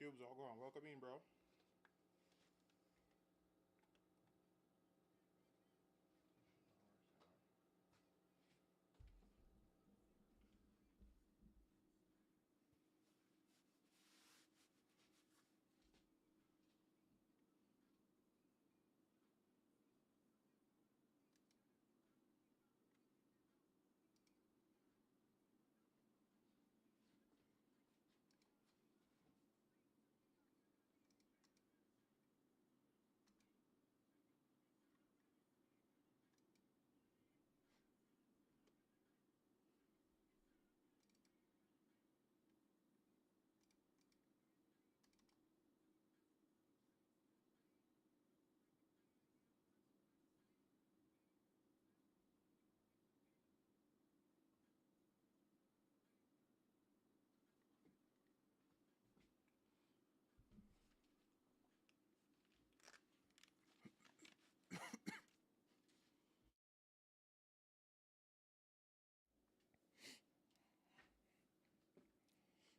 Cubes all gone. Welcome in, bro.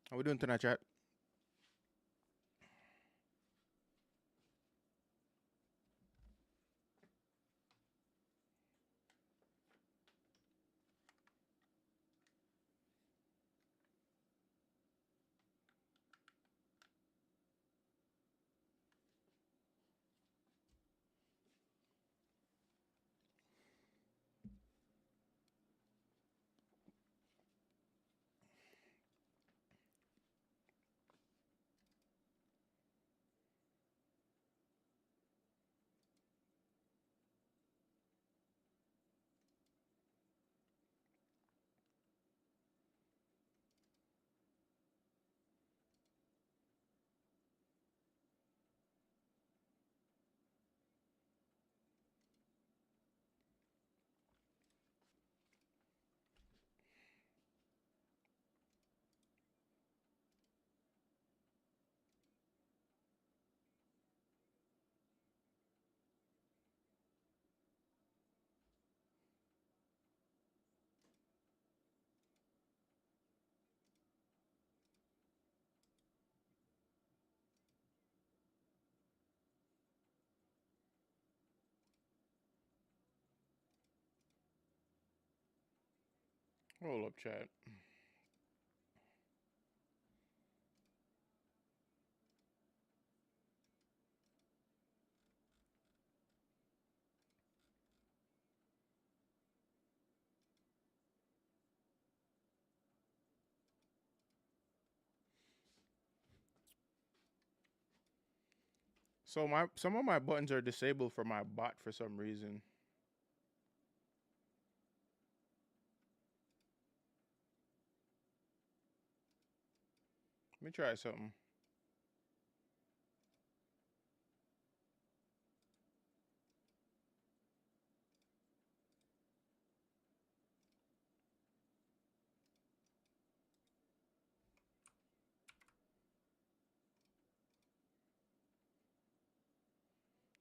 How we doing tonight, chat? Hold up, chat. So some of my buttons are disabled for my bot for some reason. Let me try something.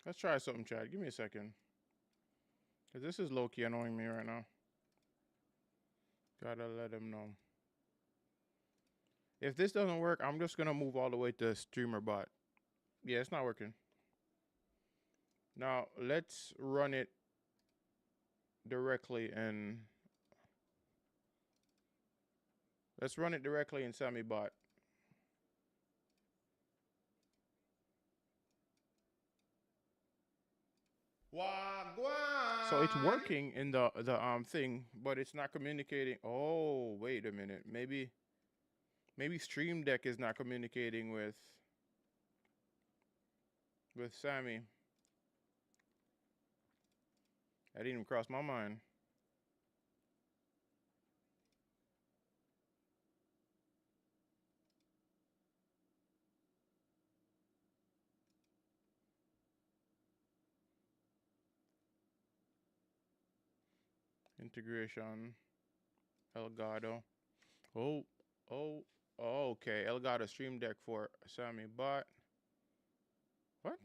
Let's try something, chat. Give me a second. Cause this is low-key annoying me right now. Gotta let him know. If this doesn't work, I'm just gonna move all the way to streamer bot. Yeah, it's not working. Now let's run it directly in. Let's run it directly in Sammy bot. Wagwan. So it's working in the thing, but it's not communicating. Oh, wait a minute. Maybe Stream Deck is not communicating with Sammy. That didn't even cross my mind. Integration. Elgato. Oh, okay. Elgato Stream Deck for Sammy bot. What?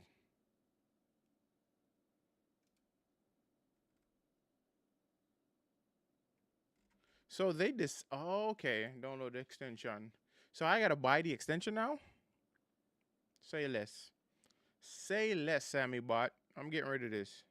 So they oh, okay. Download the extension. So I gotta buy the extension now? Say less. Say less, Sammy Bot. I'm getting rid of this.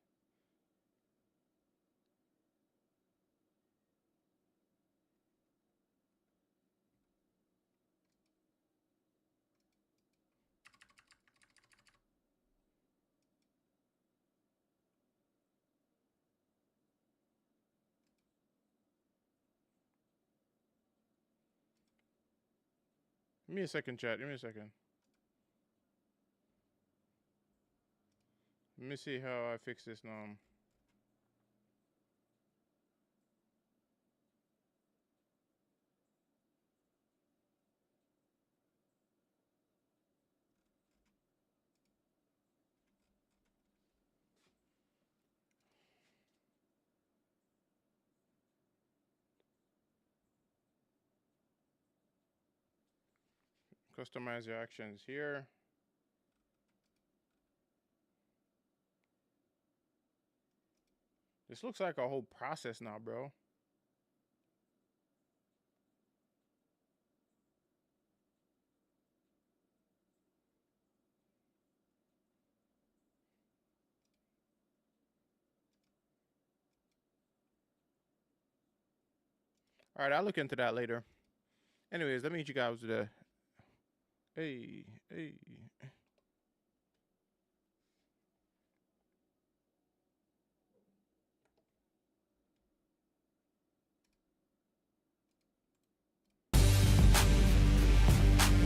Give me a second, chat. Give me a second. Let me see how I fix this now. Customize your actions here. This looks like a whole process now, bro. All right, I'll look into that later. Anyways, let me meet you guys with the. Hey.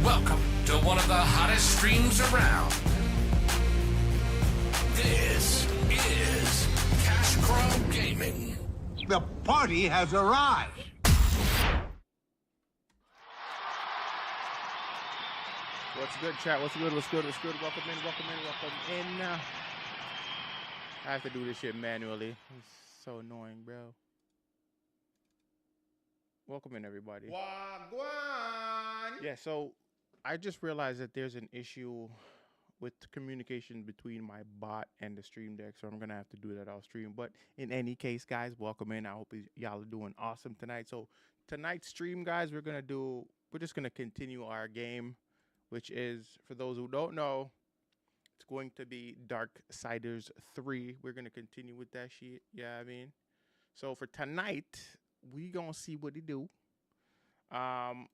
Welcome to one of the hottest streams around. This is Kashcroe Gaming. The party has arrived. What's good, chat? What's good? What's good? What's good? Welcome in. Welcome in. Welcome in. I have to do this shit manually. It's so annoying, bro. Welcome in, everybody. Wagwan. Yeah, so I just realized that there's an issue with communication between my bot and the stream deck, so I'm gonna have to do that off stream. But in any case, guys, welcome in. I hope y'all are doing awesome tonight. So tonight's stream, guys, we're just gonna continue our game, which is, for those who don't know, it's going to be Darksiders 3. We're gonna continue with that shit. Yeah, I mean, so for tonight, we gonna see what it do.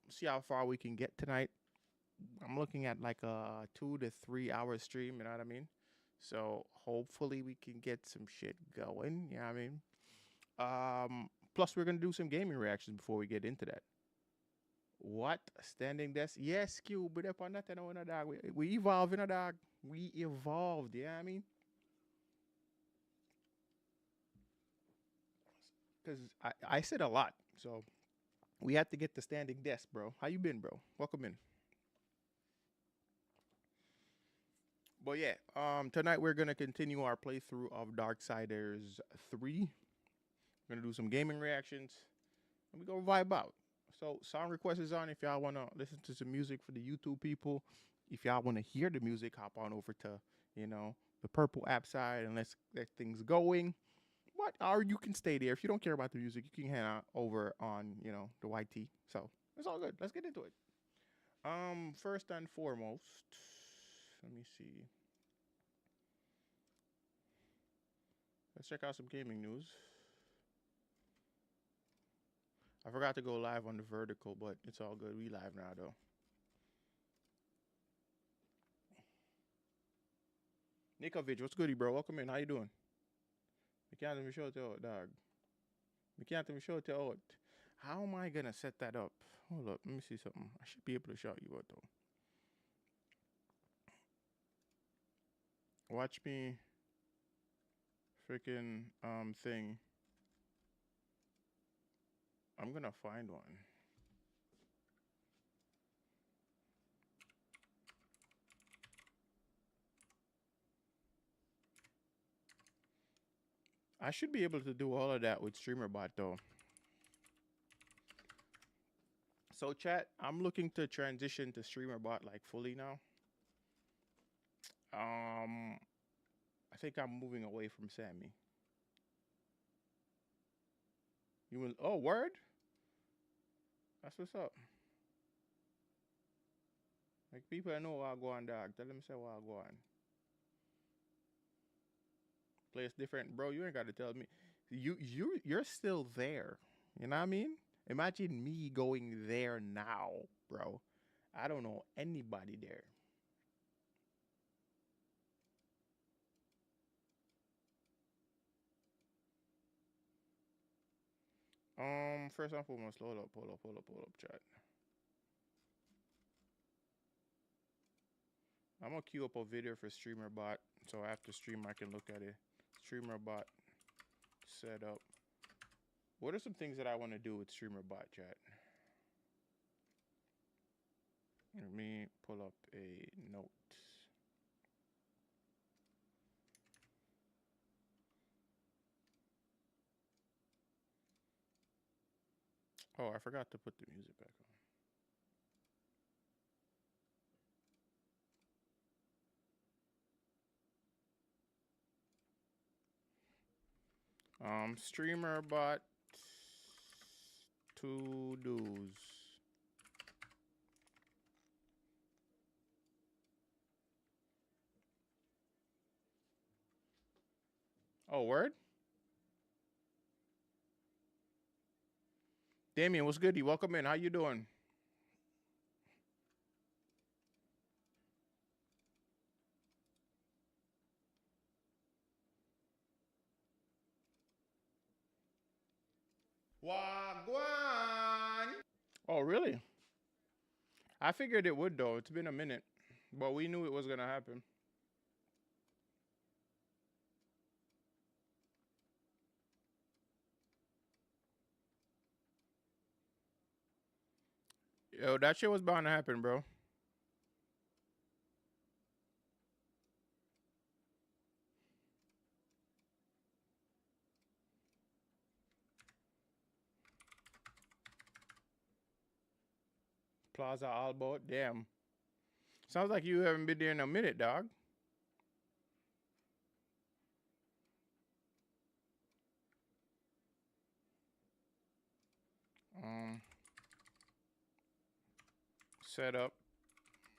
See how far we can get tonight. I'm looking at like a 2 to 3 hour stream, you know what I mean? So hopefully we can get some shit going, you know what I mean? Plus we're gonna do some gaming reactions before we get into that. What? Standing desk? Yes, Q, but upon that, I know, dog. We evolve, you know, dog. We evolved, yeah, I mean? Because I said a lot, so we have to get the standing desk, bro. How you been, bro? Welcome in. But yeah, tonight we're gonna continue our playthrough of Darksiders 3. We're gonna do some gaming reactions, and we go vibe out. So song request is on if y'all wanna listen to some music for the YouTube people. If y'all wanna hear the music, hop on over to, you know, the purple app side and let's get things going. Or you can stay there. If you don't care about the music, you can head out over on, you know, the YT. So it's all good. Let's get into it. First and foremost, let me see. Let's check out some gaming news. I forgot to go live on the vertical, but it's all good. We live now, though. Nikovic, what's goody, bro? Welcome in. How you doing? We can't even show it out, dog. We can't even show it out. How am I going to set that up? Hold up. Let me see something. I should be able to shout you out, though. Watch me freaking thing. I'm going to find one. I should be able to do all of that with StreamerBot, though. So, chat, I'm looking to transition to StreamerBot, like, fully now. I think I'm moving away from Sammy. You will, oh, word? That's what's up. Like people know what I go on, dog. Tell them say what I go on. Place different, bro. You ain't got to tell me. You're still there. You know what I mean? Imagine me going there now, bro. I don't know anybody there. First and foremost, hold up, chat. I'm gonna queue up a video for streamer bot, so after stream I can look at it. Streamer bot setup. What are some things that I want to do with streamer bot, chat? Let me pull up a note. Oh, I forgot to put the music back on. Streamer bot to do's. Oh, word? Damien, what's good? Welcome in. How you doing? Wagwan. Oh, really? I figured it would, though. It's been a minute. But we knew it was going to happen. Yo, that shit was bound to happen, bro. Plaza Albo, damn. Sounds like you haven't been there in a minute, dog. Setup,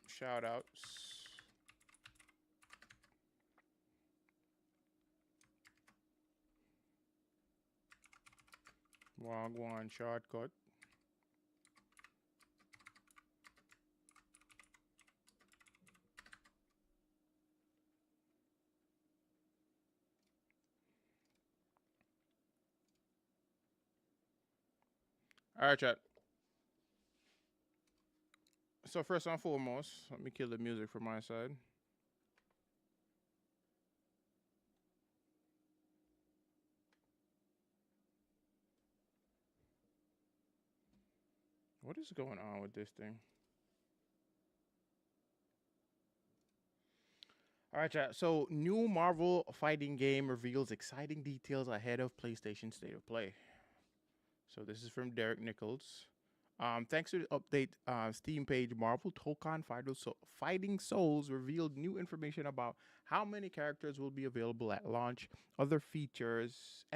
shout outs. Wagwan shortcut. All right, chat. So first and foremost, let me kill the music from my side. What is going on with this thing? All right, chat. So new Marvel fighting game reveals exciting details ahead of PlayStation State of Play. So this is from Derek Nichols. Thanks to the update, Steam page, Marvel Tolkien Fighting Souls revealed new information about how many characters will be available at launch, other features.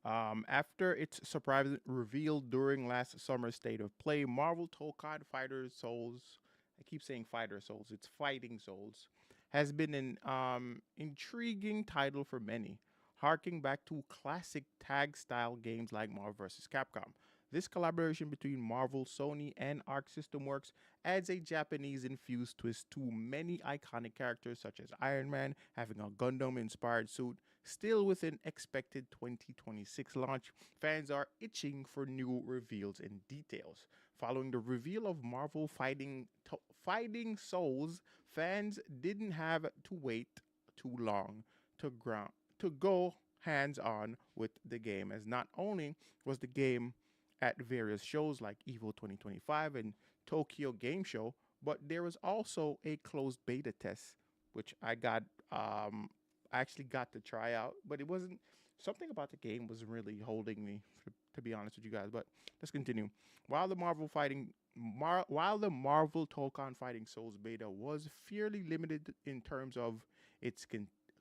After its surprise reveal during last summer's State of Play, Marvel Tolkien Fighter Souls, I keep saying Fighter Souls, it's Fighting Souls, has been an intriguing title for many, harking back to classic tag-style games like Marvel vs. Capcom. This collaboration between Marvel, Sony, and Arc System Works adds a Japanese-infused twist to many iconic characters such as Iron Man having a Gundam-inspired suit. Still within expected 2026 launch, fans are itching for new reveals and details. Following the reveal of Marvel Fighting Souls, fans didn't have to wait too long to go hands-on with the game, as not only was the game at various shows like EVO 2025 and Tokyo Game Show, but there was also a closed beta test, which I actually got to try out, but it wasn't something about the game was really holding me, to be honest with you guys. But let's continue. While the Marvel Tolkien Fighting Souls beta was fairly limited in terms of its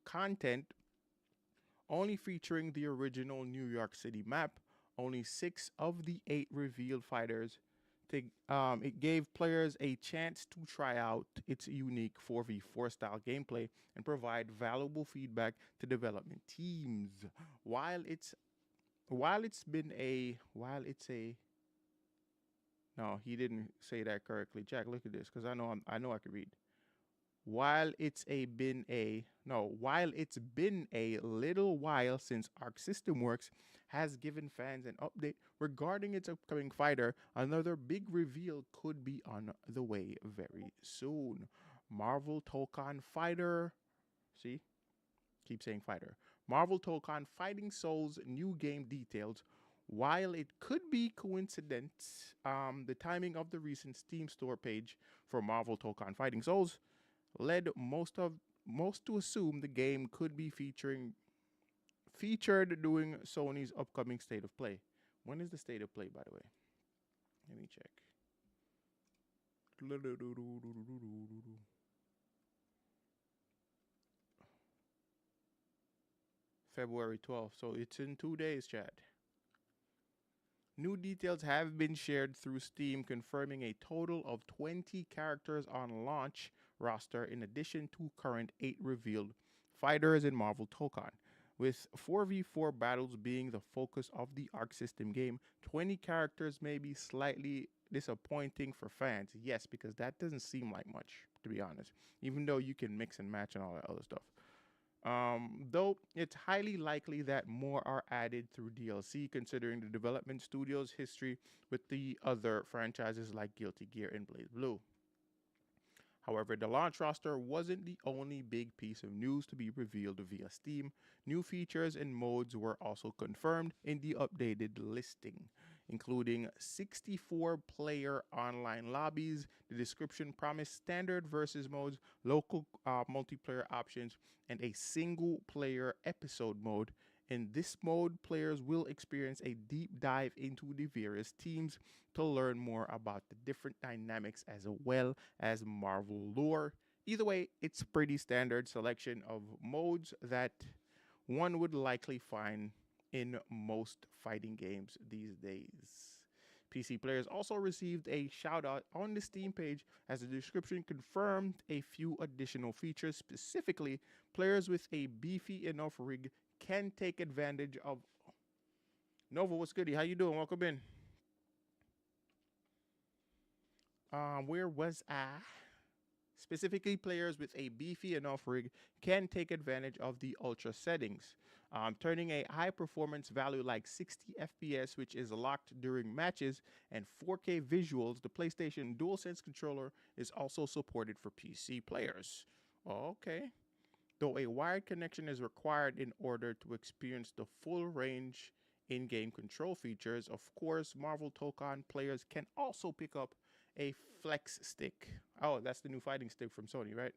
content, only featuring the original New York City map, only 6 of the 8 revealed fighters It gave players a chance to try out its unique 4v4 style gameplay and provide valuable feedback to development teams. While it's while it's been a while it's a no, he didn't say that correctly. Jack, look at this, because I know I can read. While it's been a little while since Arc System Works has given fans an update regarding its upcoming fighter, another big reveal could be on the way very soon. Marvel Tokon Fighter, see, keep saying fighter. Marvel Tokon Fighting Souls new game details. While it could be coincidence, the timing of the recent Steam store page for Marvel Tokon Fighting Souls led most to assume the game could be featured during Sony's upcoming State of Play. When is the State of Play, by the way? Let me check. February 12th. So it's in 2 days, chat. New details have been shared through Steam, confirming a total of 20 characters on launch roster in addition to current 8 revealed fighters in Marvel Tokon. With 4v4 battles being the focus of the Arc System game, 20 characters may be slightly disappointing for fans. Yes, because that doesn't seem like much, to be honest, even though you can mix and match and all that other stuff. Though it's highly likely that more are added through DLC, considering the development studio's history with the other franchises like Guilty Gear and BlazBlue. However, the launch roster wasn't the only big piece of news to be revealed via Steam. New features and modes were also confirmed in the updated listing, including 64-player online lobbies. The description promised standard versus modes, local multiplayer options, and a single-player episode mode. In this mode, players will experience a deep dive into the various teams to learn more about the different dynamics as well as Marvel lore. Either way, it's pretty standard selection of modes that one would likely find in most fighting games these days. PC players also received a shout out on the Steam page as the description confirmed a few additional features. Specifically, players with a beefy enough rig can take advantage of. Nova, what's goody? How you doing? Welcome in. Where was I? Specifically, players with a beefy enough rig can take advantage of the ultra settings, turning a high performance value like 60 FPS, which is locked during matches, and 4K visuals. The PlayStation DualSense controller is also supported for PC players. Okay. Though a wired connection is required in order to experience the full range in-game control features, of course, Marvel Tokon players can also pick up a flex stick. Oh, that's the new fighting stick from Sony, right?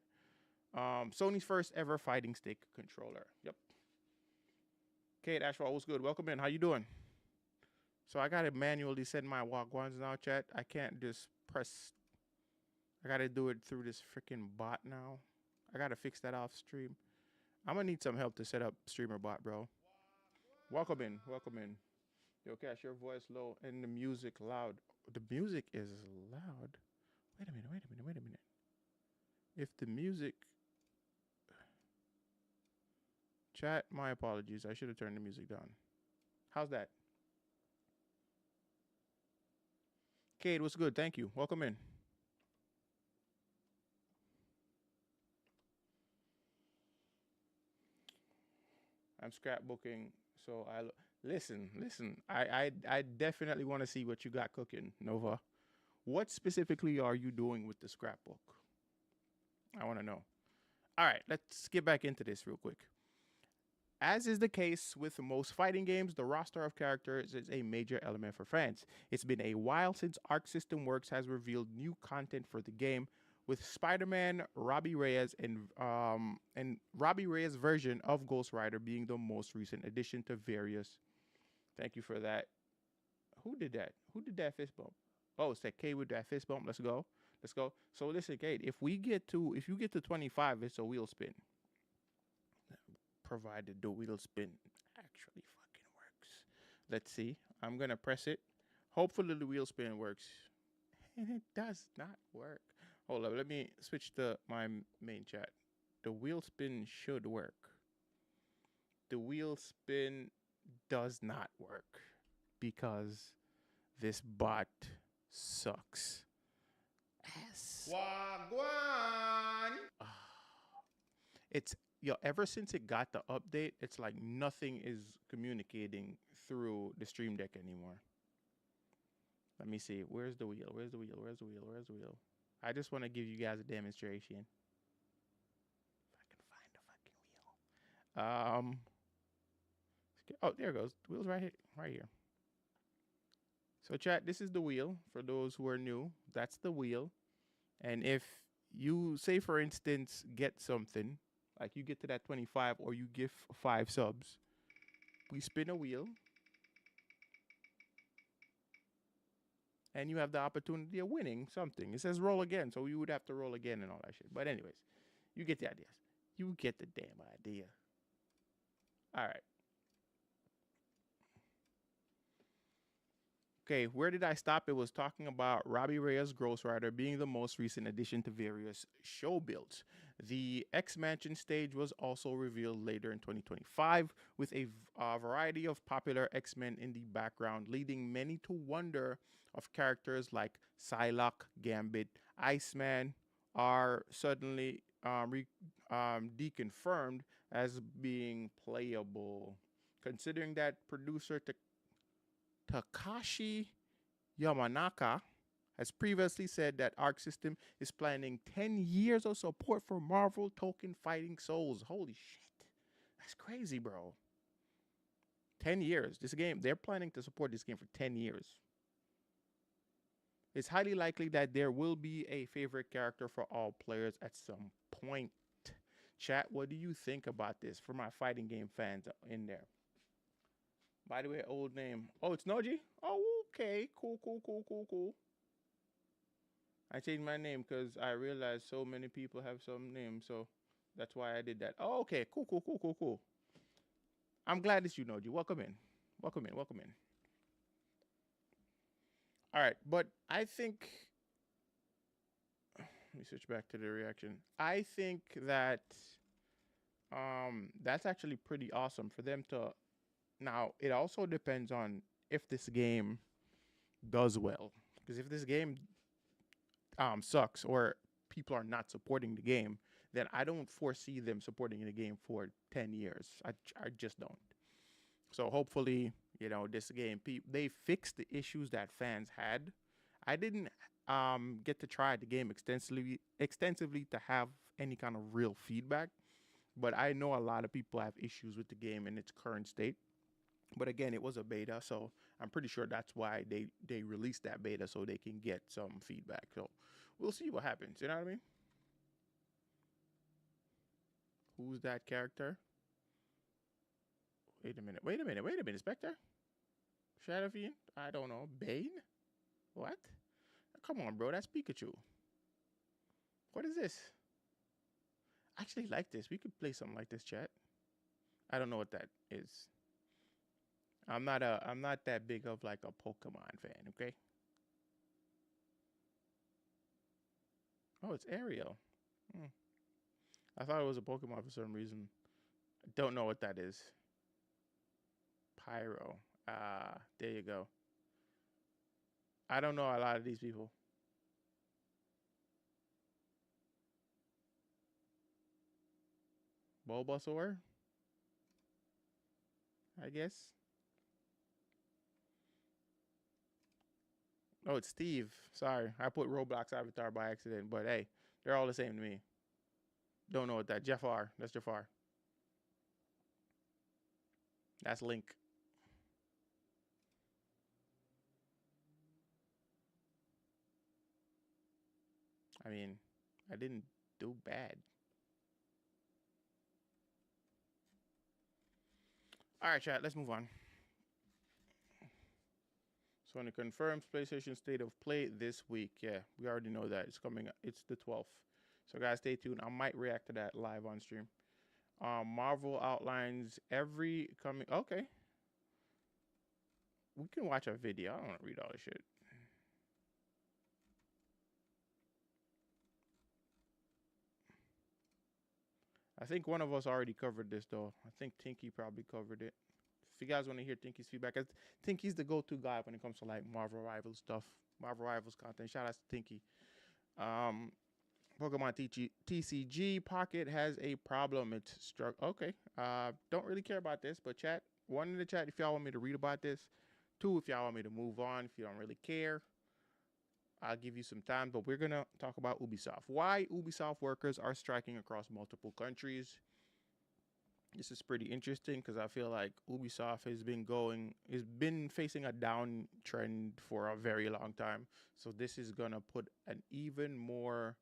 Sony's first ever fighting stick controller. Yep. Kate Ashford, what's good? Welcome in. How you doing? So I gotta manually send my walk-ons now, chat. I can't just press. I gotta do it through this freaking bot now. I gotta fix that off stream. I'm gonna need some help to set up streamer bot, bro. Welcome in. Welcome in. Yo, Cash, your voice low and the music loud. The music is loud. Wait a minute. If the music... Chat, my apologies. I should have turned the music down. How's that? Cade, what's good? Thank you. Welcome in. I'm scrapbooking, so listen. I definitely want to see what you got cooking, Nova. What specifically are you doing with the scrapbook? I want to know. All right, let's get back into this real quick. As is the case with most fighting games, the roster of characters is a major element for fans. It's been a while since Arc System Works has revealed new content for the game, with Spider-Man, Robbie Reyes, and Robbie Reyes' version of Ghost Rider being the most recent addition to various. Thank you for that. Who did that? Who did that fist bump? Oh, it's that K with that fist bump. Let's go. So listen, Kate, if you get to 25, it's a wheel spin. Provided the wheel spin actually fucking works. Let's see. I'm gonna press it. Hopefully the wheel spin works. And it does not work. Hold up, let me switch to my main chat. The wheel spin should work. The wheel spin does not work because this bot sucks. Wagwan. It's ever since it got the update, it's like nothing is communicating through the Stream Deck anymore. Let me see. Where's the wheel? Where's the wheel? Where's the wheel? Where's the wheel? I just want to give you guys a demonstration. If I can find the fucking wheel. Oh, there it goes. The wheel's right here. So chat, this is the wheel. For those who are new, that's the wheel. And if you say, for instance, get something, like you get to that 25 or you give 5 subs, we spin a wheel. And you have the opportunity of winning something. It says roll again, so you would have to roll again and all that shit. But anyways, you get the ideas. You get the damn idea. All right. Okay, where did I stop? It was talking about Robbie Reyes Ghost Rider being the most recent addition to various show builds. The X-Mansion stage was also revealed later in 2025 with a variety of popular X-Men in the background, leading many to wonder of characters like Psylocke, Gambit, Iceman are suddenly deconfirmed as being playable. Considering that producer Takashi Yamanaka has previously said that Arc System is planning 10 years of support for Marvel Token Fighting Souls. Holy shit. That's crazy, bro. 10 years. This game, they're planning to support this game for 10 years. It's highly likely that there will be a favorite character for all players at some point. Chat, what do you think about this for my fighting game fans in there? By the way, old name. Oh, it's Noji? Oh, okay. Cool. I changed my name because I realized so many people have some names, so that's why I did that. Oh, okay. Cool. I'm glad it's you, Noji. Welcome in. All right, but I think... Let me switch back to the reaction. I think that that's actually pretty awesome for them to... Now, it also depends on if this game does well. Because if this game sucks or people are not supporting the game, then I don't foresee them supporting the game for 10 years. I just don't. So hopefully, this game, they fixed the issues that fans had. I didn't get to try the game extensively to have any kind of real feedback. But I know a lot of people have issues with the game in its current state. But again, it was a beta, so I'm pretty sure that's why they released that beta, so they can get some feedback. So we'll see what happens. You know what I mean? Who's that character? Wait a minute, Spectre? Shadow Fiend? I don't know. Bane? What? Come on, bro. That's Pikachu. What is this? I actually like this. We could play something like this, chat. I don't know what that is. I'm not that big of like a Pokemon fan, okay? Oh, it's Ariel. I thought it was a Pokemon for some reason. I don't know what that is. Pyro. There you go. I don't know a lot of these people. Bulbasaur? I guess. Oh, it's Steve. Sorry. I put Roblox Avatar by accident, but hey, they're all the same to me. Don't know what that. Jafar. That's Jafar. That's Link. I mean, I didn't do bad. All right, chat, let's move on. Sony confirms PlayStation State of Play this week. Yeah, we already know that. It's coming. It's the 12th. So, guys, stay tuned. I might react to that live on stream. Marvel outlines every coming... Okay. We can watch a video. I don't want to read all this shit. I think one of us already covered this, though. I think Tinky probably covered it. If you guys want to hear Tinky's feedback, I think he's the go-to guy when it comes to like Marvel Rivals stuff, Marvel Rivals content. Shout out to Tinky. Pokemon TCG Pocket has a problem. It's struck. Okay. Don't really care about this, but chat. One in the chat if y'all want me to read about this. Two, if y'all want me to move on. If you don't really care, I'll give you some time. But we're gonna talk about Ubisoft. Why Ubisoft workers are striking across multiple countries. This is pretty interesting because I feel like Ubisoft has been facing a downtrend for a very long time. So this is gonna put an even more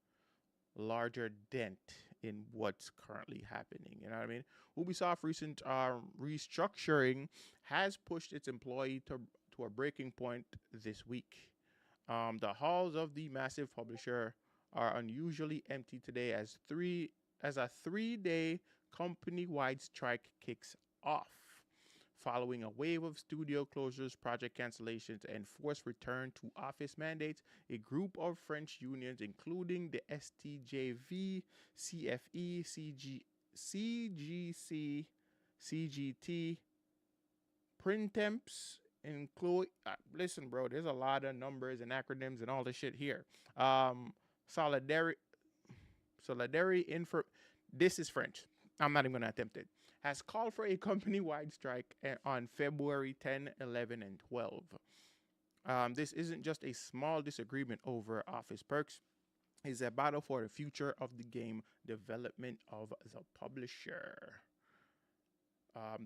larger dent in what's currently happening. You know what I mean? Ubisoft recent restructuring has pushed its employee to a breaking point this week. The halls of the massive publisher are unusually empty today as a 3-day company-wide strike kicks off. Following a wave of studio closures, project cancellations, and forced return to office mandates, a group of French unions, including the STJV, CFE, CGC, CGT, Printemps, include. Listen, bro, there's a lot of numbers and acronyms and all this shit here. Solidarity Info. This is French. I'm not even going to attempt it. Has called for a company-wide strike on February 10, 11, and 12. This isn't just a small disagreement over office perks. It's a battle for the future of the game development of the publisher.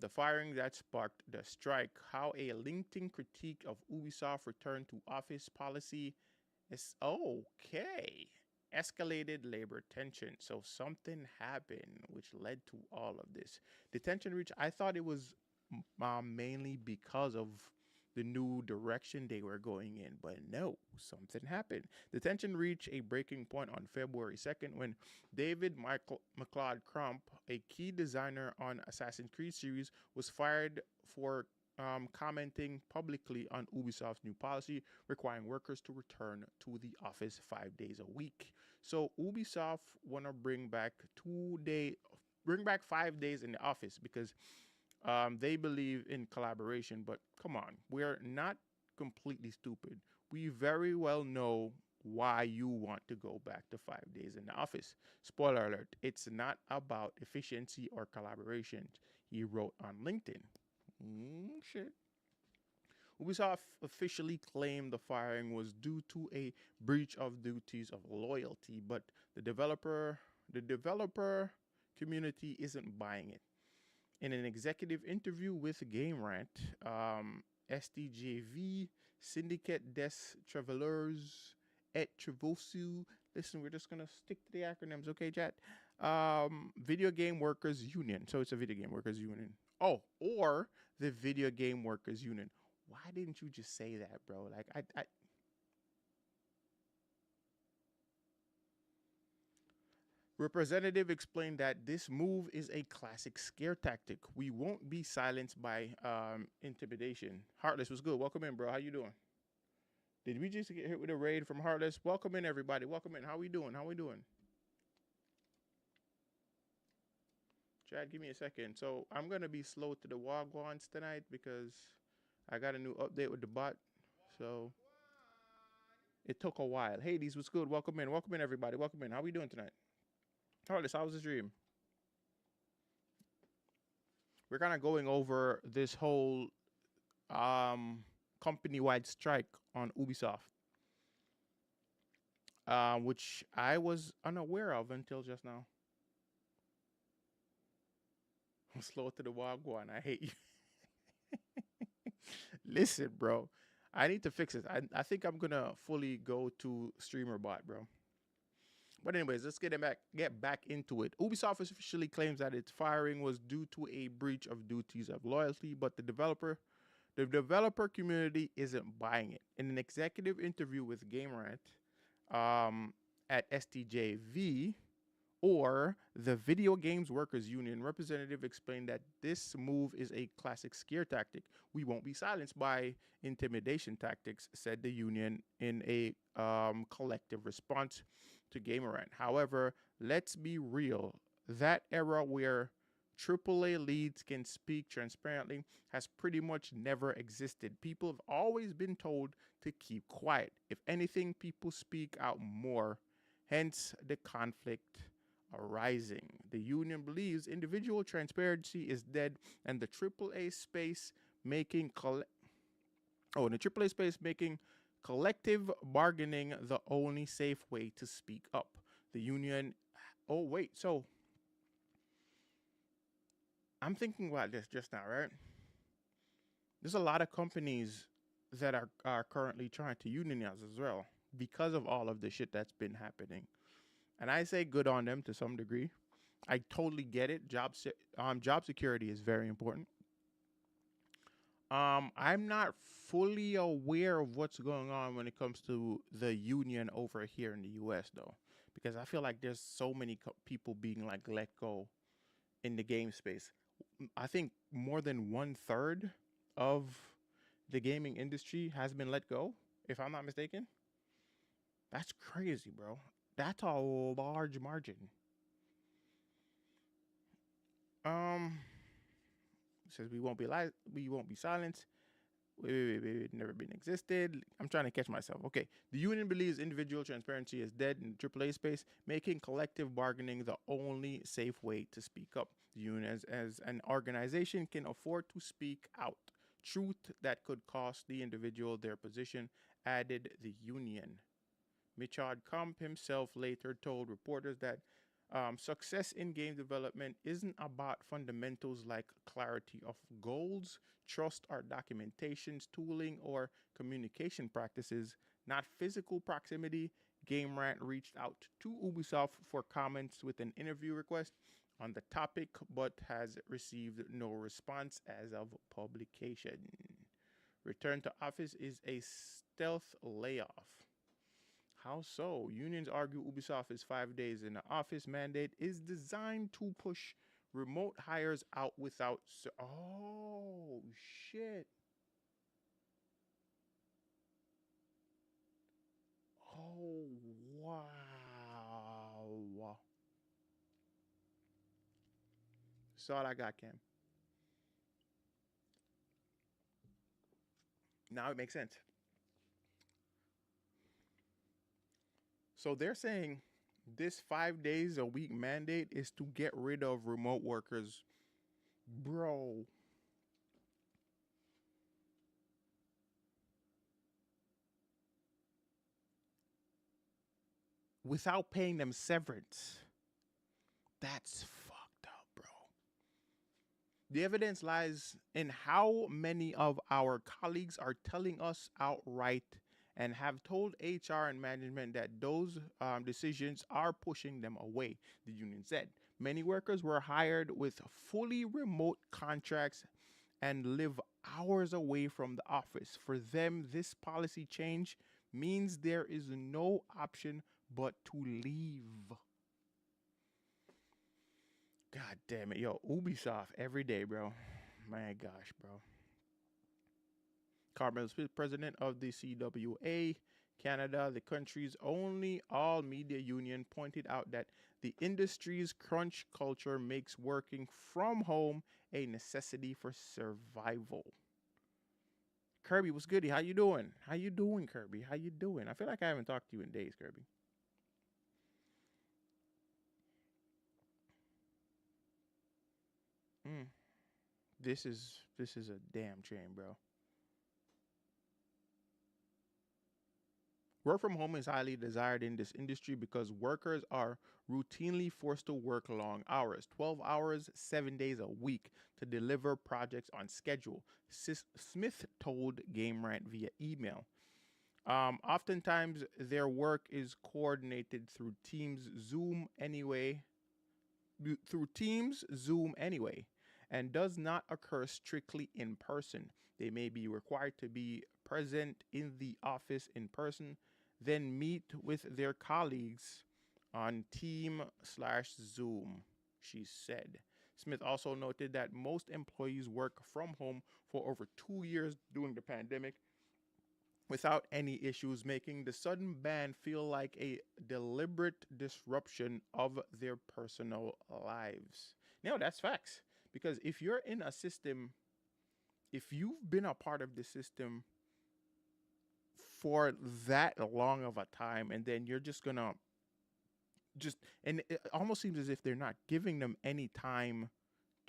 The firing that sparked the strike, how a LinkedIn critique of Ubisoft return to office policy is okay. Escalated labor tension. So something happened which led to all of this. The tension reached, I thought it was mainly because of the new direction they were going in, but no, something happened. The tension reached a breaking point on February 2nd when David McLeod Crump, a key designer on Assassin's Creed series, was fired for commenting publicly on Ubisoft's new policy requiring workers to return to the office 5 days a week. So Ubisoft want to bring back 5 days in the office because they believe in collaboration. But come on, we're not completely stupid. We very well know why you want to go back to 5 days in the office. Spoiler alert, it's not about efficiency or collaboration, he wrote on LinkedIn. Shit. Ubisoft officially claimed the firing was due to a breach of duties of loyalty, but the developer community isn't buying it. In an executive interview with Game Rant, STJV, Syndicate des Travelers et Travaux. Listen, we're just gonna stick to the acronyms, okay, chat? Video Game Workers Union. So it's a Video Game Workers Union. Oh, or the Video Game Workers Union. Why didn't you just say that, bro? Like, I Representative explained that this move is a classic scare tactic. We won't be silenced by intimidation. Heartless was good. Welcome in, bro. How you doing? Did we just get hit with a raid from Heartless? Welcome in, everybody. Welcome in. How we doing? How we doing? Chad, give me a second. So I'm going to be slow to the Wagwans tonight because I got a new update with the bot. So it took a while. Hades, what's good? Welcome in. Welcome in, everybody. Welcome in. How we doing tonight? Heartless, how was the stream? We're kind of going over this whole company-wide strike on Ubisoft, which I was unaware of until just now. I'm slow to the Wagwan. I hate you. Listen, bro. I need to fix it. I think I'm going to fully go to streamer bot, bro. But anyways, let's get back into it. Ubisoft officially claims that its firing was due to a breach of duties of loyalty, but the developer community isn't buying it. In an executive interview with Game Rant at STJV, or the Video Games Workers Union, representative explained that this move is a classic scare tactic. We won't be silenced by intimidation tactics, said the union in a collective response to Gamerant. However, let's be real. That era where AAA leads can speak transparently has pretty much never existed. People have always been told to keep quiet. If anything, people speak out more, hence the conflict arising. The union believes individual transparency is dead, and the AAA space making collective bargaining the only safe way to speak up. The union. Oh wait, so I'm thinking about this just now, right? There's a lot of companies that are currently trying to unionize as well because of all of the shit that's been happening. And I say good on them to some degree. I totally get it. Job security is very important. I'm not fully aware of what's going on when it comes to the union over here in the U.S. though, because I feel like there's so many people being like let go in the game space. I think more than 1/3 of the gaming industry has been let go, if I'm not mistaken. That's crazy, bro. That's a large margin. Says we won't be silenced. Wait, never been existed. I'm trying to catch myself. Okay. The union believes individual transparency is dead in the AAA space, making collective bargaining the only safe way to speak up. The union as an organization can afford to speak out. Truth that could cost the individual their position, added the union. Michard Kump himself later told reporters that success in game development isn't about fundamentals like clarity of goals, trust or documentations, tooling, or communication practices, not physical proximity. GameRant reached out to Ubisoft for comments with an interview request on the topic, but has received no response as of publication. Return to office is a stealth layoff. How so? Unions argue Ubisoft's 5 days in the office mandate is designed to push remote hires out without... Oh, shit. Oh, wow. That's all I got, Cam. Now it makes sense. So they're saying this 5 days a week mandate is to get rid of remote workers. Bro. Without paying them severance. That's fucked up, bro. The evidence lies in how many of our colleagues are telling us outright and have told HR and management that those decisions are pushing them away, the union said. Many workers were hired with fully remote contracts and live hours away from the office. For them, this policy change means there is no option but to leave. God damn it. Yo, Ubisoft every day, bro. My gosh, bro. Carmel Smith, president of the CWA Canada, the country's only all-media union, pointed out that the industry's crunch culture makes working from home a necessity for survival. Kirby, what's goody? How you doing? How you doing, Kirby? How you doing? I feel like I haven't talked to you in days, Kirby. This is a damn shame, bro. Work from home is highly desired in this industry because workers are routinely forced to work long hours, 12 hours, 7 days a week, to deliver projects on schedule, Smith told GameRant via email. Oftentimes, their work is coordinated through Zoom anyway, and does not occur strictly in person. They may be required to be present in the office in person, then meet with their colleagues on Team/Zoom, she said. Smith also noted that most employees work from home for over 2 years during the pandemic, without any issues, making the sudden ban feel like a deliberate disruption of their personal lives. Now, that's facts. Because if you're in a system, if you've been a part of the system for that long of a time, and then you're just gonna and it almost seems as if they're not giving them any time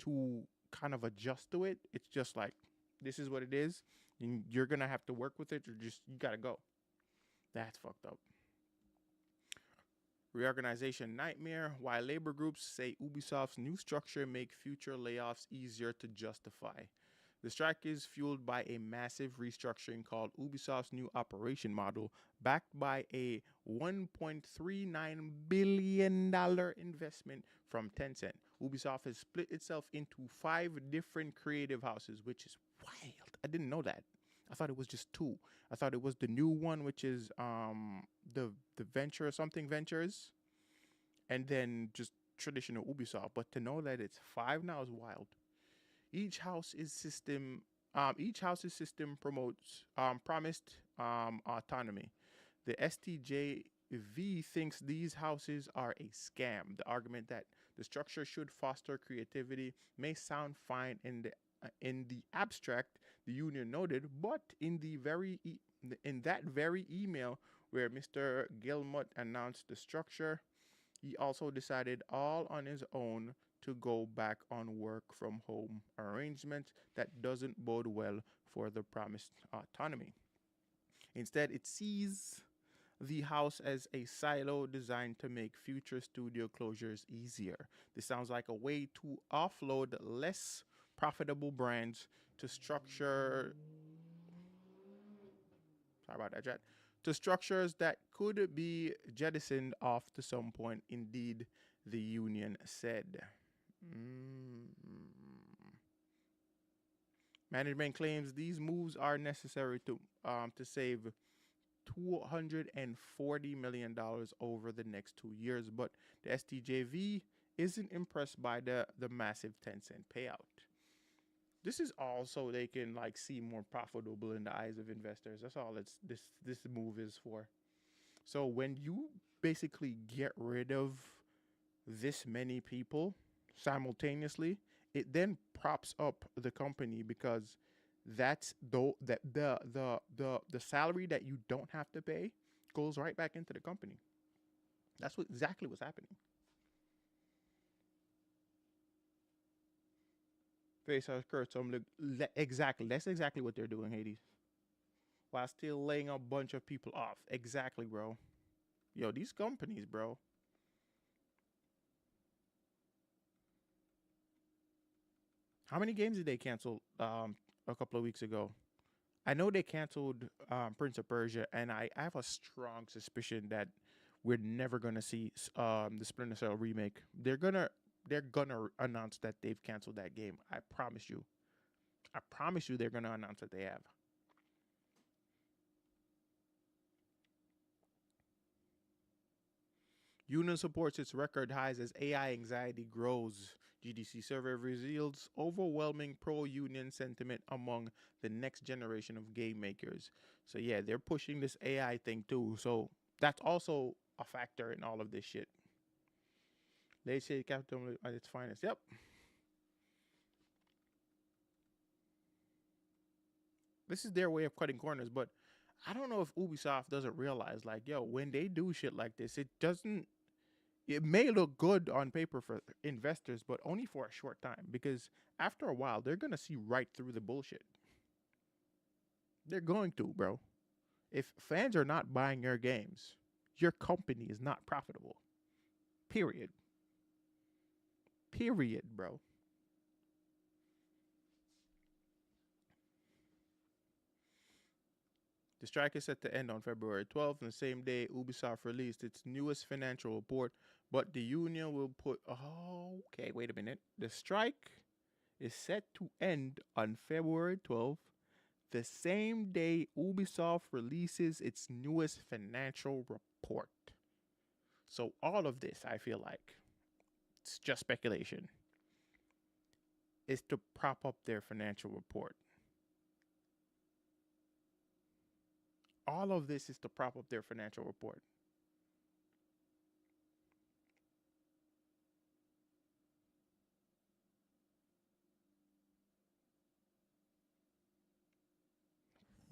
to kind of adjust to it. It's just like, this is what it is, and you're gonna have to work with it, or just you gotta go. That's fucked up. Reorganization nightmare. Why labor groups say Ubisoft's new structure make future layoffs easier to justify. The strike is fueled by a massive restructuring called Ubisoft's new operation model, backed by a $1.39 billion investment from Tencent. Ubisoft has split itself into 5 different creative houses, which is wild. I didn't know that. I thought it was just 2. I thought it was the new one, which is the Venture something Ventures, and then just traditional Ubisoft. But to know that it's 5 now is wild. Each house's system promotes promised autonomy. The STJV thinks these houses are a scam. The argument that the structure should foster creativity may sound fine in the abstract, the union noted, but in that very email where Mr. Gilmut announced the structure, he also decided all on his own to go back on work from home arrangements that doesn't bode well for the promised autonomy. Instead, it sees the house as a silo designed to make future studio closures easier. This sounds like a way to offload less profitable brands to structure. Sorry about that, Jet. To structures that could be jettisoned off to some point. Indeed, the union said. Management claims these moves are necessary to save $240 million over the next 2 years, but the STJV isn't impressed by the massive 10-cent payout. This is also they can like seem more profitable in the eyes of investors. That's all this move is for. So when you basically get rid of this many people simultaneously, it then props up the company, because that's the salary that you don't have to pay goes right back into the company. That's exactly what's happening. Face our skirts. Exactly. That's exactly what they're doing, Hades. While still laying a bunch of people off. Exactly, bro. Yo, these companies, bro. How many games did they cancel a couple of weeks ago? I know they canceled Prince of Persia, and I have a strong suspicion that we're never gonna see the Splinter Cell remake. They're gonna announce that they've canceled that game. I promise you. I promise you they're gonna announce that they have. Union supports its record highs as AI anxiety grows. GDC survey reveals overwhelming pro-union sentiment among the next generation of game makers. So yeah, they're pushing this AI thing too. So that's also a factor in all of this shit. They say capitalism at its finest. Yep. This is their way of cutting corners, but I don't know if Ubisoft doesn't realize, like, yo, when they do shit like this, it may look good on paper for investors, but only for a short time, because after a while, they're going to see right through the bullshit. They're going to, bro. If fans are not buying your games, your company is not profitable. Period. Period, bro. The strike is set to end on February 12th, and the same day Ubisoft released its newest financial report, but the union will put... Oh, okay, wait a minute. The strike is set to end on February 12th, the same day Ubisoft releases its newest financial report. So all of this, I feel like, it's just speculation, is to prop up their financial report. All of this is to prop up their financial report.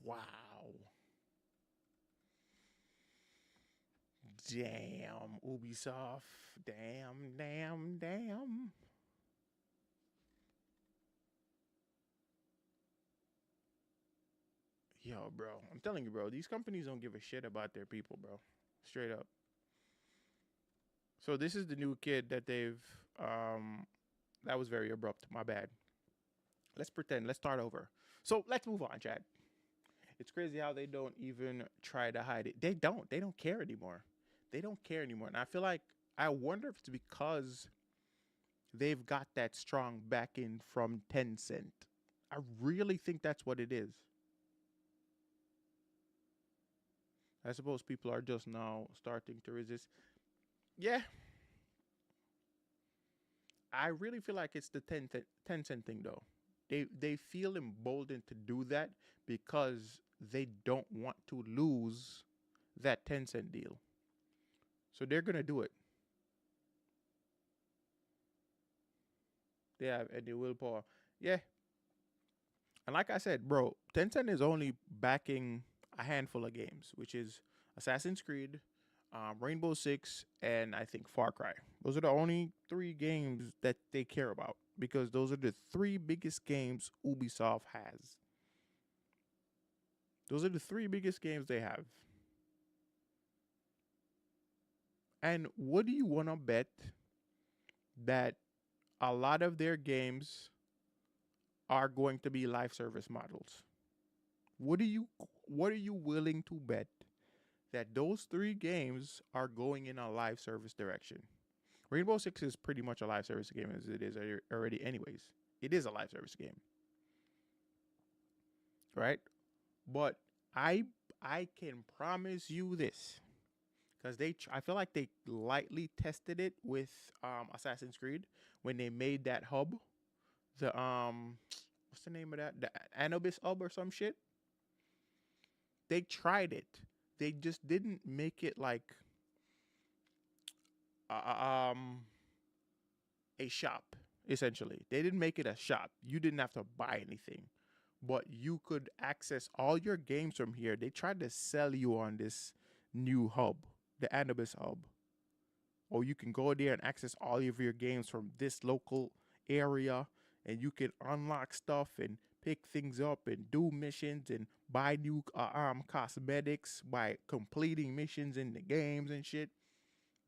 Wow. Damn, Ubisoft. Damn. Yo, bro. I'm telling you, bro. These companies don't give a shit about their people, bro. Straight up. So this is the new kid that they've that was very abrupt. My bad. Let's pretend. Let's start over. So let's move on, Chad. It's crazy how they don't even try to hide it. They don't. They don't care anymore. They don't care anymore. And I feel like, I wonder if it's because they've got that strong backing from Tencent. I really think that's what it is. I suppose people are just now starting to resist. Yeah. I really feel like it's the Tencent thing, though. They feel emboldened to do that because they don't want to lose that Tencent deal. So they're going to do it. They have any willpower. Yeah. And like I said, bro, Tencent is only backing a handful of games, which is Assassin's Creed, Rainbow Six, and I think Far Cry. Those are the only 3 games that they care about, because those are the 3 biggest games Ubisoft has. Those are the 3 biggest games they have. And what do you want to bet that a lot of their games are going to be live service models? What are you willing to bet that those 3 games are going in a live service direction? Rainbow Six is pretty much a live service game as it is already anyways. It is a live service game. Right? But I can promise you this, because I feel like they lightly tested it with Assassin's Creed when they made that hub, the what's the name of that? The Anubis hub or some shit. They tried it. They just didn't make it like a shop, essentially. They didn't make it a shop. You didn't have to buy anything, but you could access all your games from here. They tried to sell you on this new hub, the Anubis hub. Or you can go there and access all of your games from this local area, and you can unlock stuff and pick things up and do missions and buy new cosmetics by completing missions in the games and shit.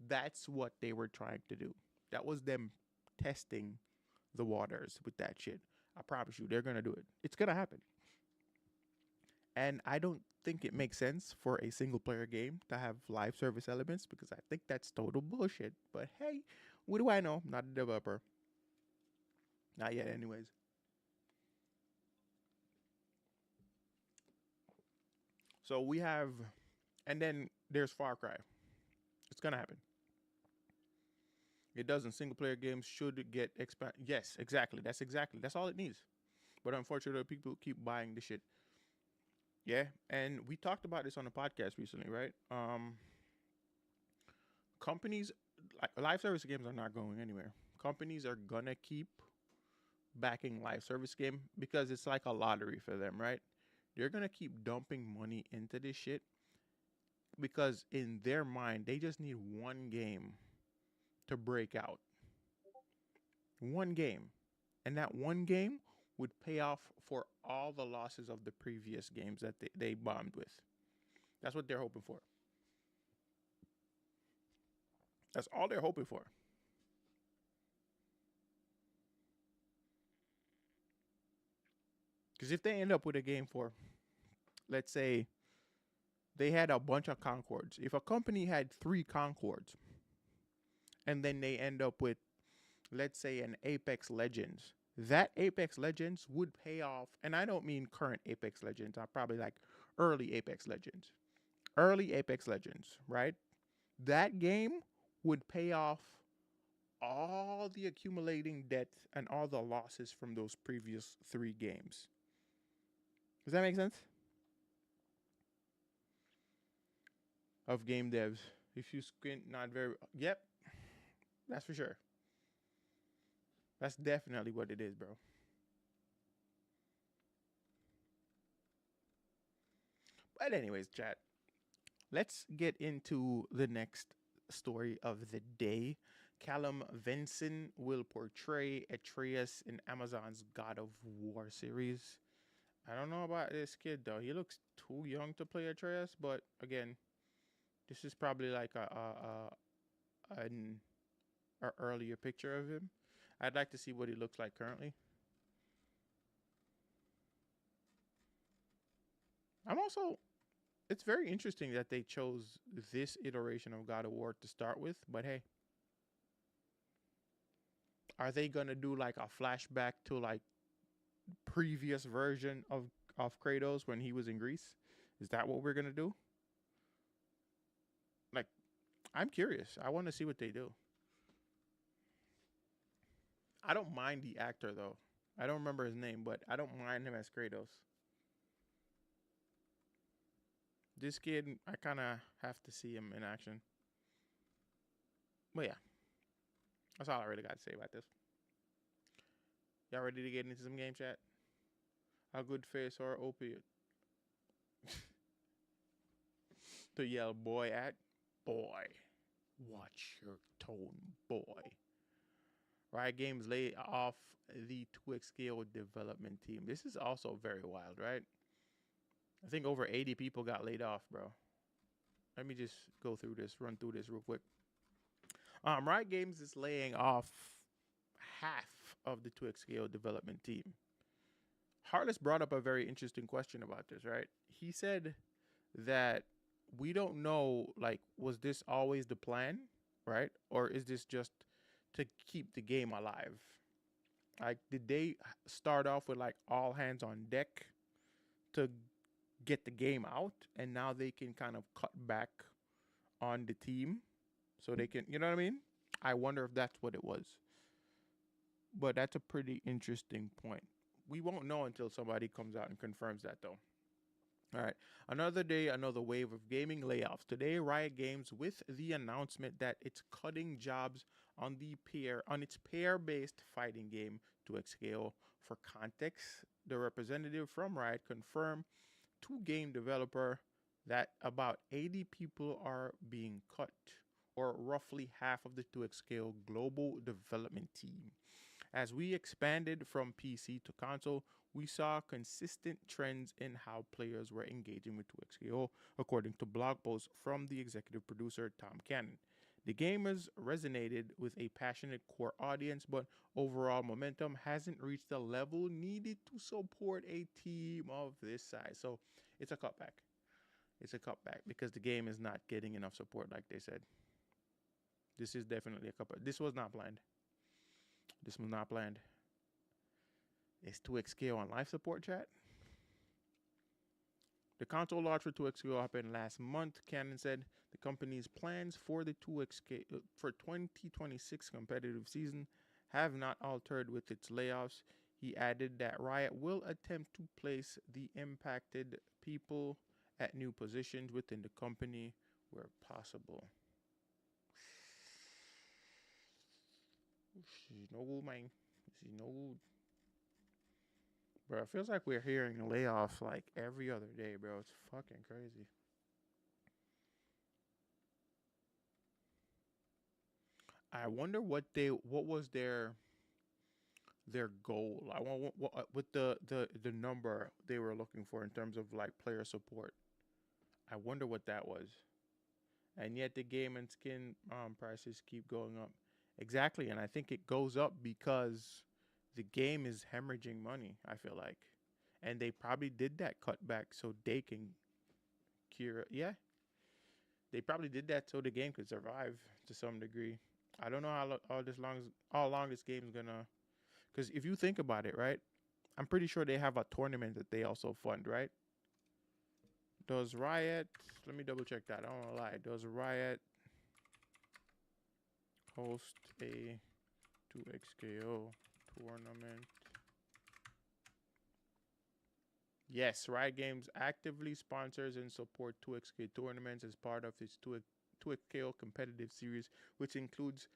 That's what they were trying to do. That was them testing the waters with that shit. I promise you, they're going to do it. It's going to happen. And I don't think it makes sense for a single player game to have live service elements, because I think that's total bullshit. But hey, what do I know? I'm not a developer. Not yet, anyways. So we have, and then there's Far Cry. It's going to happen. It doesn't. Single player games should get expand. Yes, exactly. That's all it needs. But unfortunately, people keep buying the shit. Yeah, and we talked about this on the podcast recently, right? Companies, like, live service games are not going anywhere. Companies are gonna keep backing live service game because it's like a lottery for them, right? They're gonna keep dumping money into this shit because in their mind, they just need one game to break out. One game. And that one game would pay off for all the losses of the previous games that they bombed with. That's what they're hoping for. That's all they're hoping for. Because if they end up with a game for, let's say, they had a bunch of Concords. If a company had 3 Concords, and then they end up with, let's say, an Apex Legends, that Apex Legends would pay off. And I don't mean current Apex Legends. I probably like early Apex Legends. Early Apex Legends, right? That game would pay off all the accumulating debt and all the losses from those previous 3 games. Does that make sense? of game devs. If you squint, not very. Yep, that's for sure. That's definitely what it is, bro. But anyways, chat. Let's get into the next story of the day. Callum Vinson will portray Atreus in Amazon's God of War series. I don't know about this kid though. He looks too young to play Atreus, but again, this is probably like an earlier picture of him. I'd like to see what he looks like currently. It's very interesting that they chose this iteration of God of War to start with, but hey. Are they gonna do like a flashback to like previous version of Kratos when he was in Greece? Is that what we're gonna do? Like, I'm curious. I want to see what they do. I don't mind the actor though. I don't remember his name, but I don't mind him as Kratos. This kid, I kind of have to see him in action. But yeah, that's all I really got to say about this. Y'all ready to get into some game chat? A good face or opiate? To yell boy at? Boy. Watch your tone, boy. Riot Games lay off the 2XKO development team. This is also very wild, right? I think over 80 people got laid off, bro. Let me just go through this, run through this real quick. Riot Games is laying off half of the 2XKO development team. Heartless brought up a very interesting question about this, right? He said that we don't know, like, was this always the plan, right? Or is this just to keep the game alive? Like, did they start off with, like, all hands on deck to get the game out, and now they can kind of cut back on the team so they can, you know what I mean? I wonder if that's what it was. But that's a pretty interesting point. We won't know until somebody comes out and confirms that, though. All right. Another day, another wave of gaming layoffs. Today, Riot Games with the announcement that it's cutting jobs on its pair-based fighting game 2XKO. For context, the representative from Riot confirmed to game developer that about 80 people are being cut, or roughly half of the 2XKO global development team. As we expanded from PC to console, we saw consistent trends in how players were engaging with 2XKO, according to blog posts from the executive producer Tom Cannon. The game has resonated with a passionate core audience, but overall momentum hasn't reached the level needed to support a team of this size. So it's a cutback. It's a cutback because the game is not getting enough support, like they said. This is definitely a cutback. This was not planned. This was not planned. Is 2XKO on life support, chat? The console launch for 2XKO happened last month. Cannon said the company's plans for the 2XKO for 2026 competitive season have not altered with its layoffs. He added that Riot will attempt to place the impacted people at new positions within the company where possible. She's no good, man. She's no good. Bro, it feels like we're hearing layoffs like every other day, bro. It's fucking crazy. I wonder what was their goal. I want what the number they were looking for in terms of like player support. I wonder what that was. And yet the game and skin prices keep going up. Exactly, and I think it goes up because the game is hemorrhaging money, I feel like. And they probably did that cutback so they can cure. Yeah. They probably did that so the game could survive to some degree. I don't know how long this game's gonna. Because if you think about it, right? I'm pretty sure they have a tournament that they also fund, right? Does Riot? Let me double check that. I don't wanna lie. Does Riot host a 2XKO tournament? Yes, Riot Games actively sponsors and support 2XK tournaments as part of its 2XKO competitive series, which includes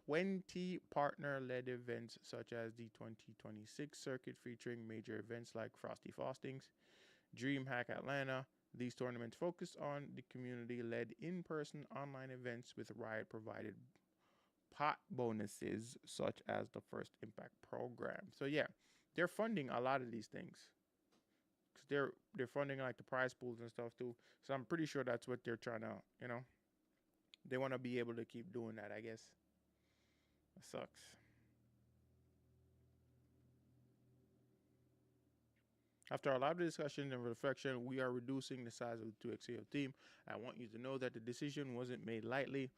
20 partner-led events such as the 2026 circuit featuring major events like Frosty Faustings, DreamHack Atlanta. These tournaments focus on the community-led in-person online events with Riot-provided pot bonuses such as the First Impact program. So yeah, they're funding a lot of these things because they're funding like the prize pools and stuff too. So I'm pretty sure that's what they're trying to, they want to be able to keep doing that. I guess that sucks. After a lot of discussion and reflection, we are reducing the size of the 2XAO team. I want you to know that the decision wasn't made lightly.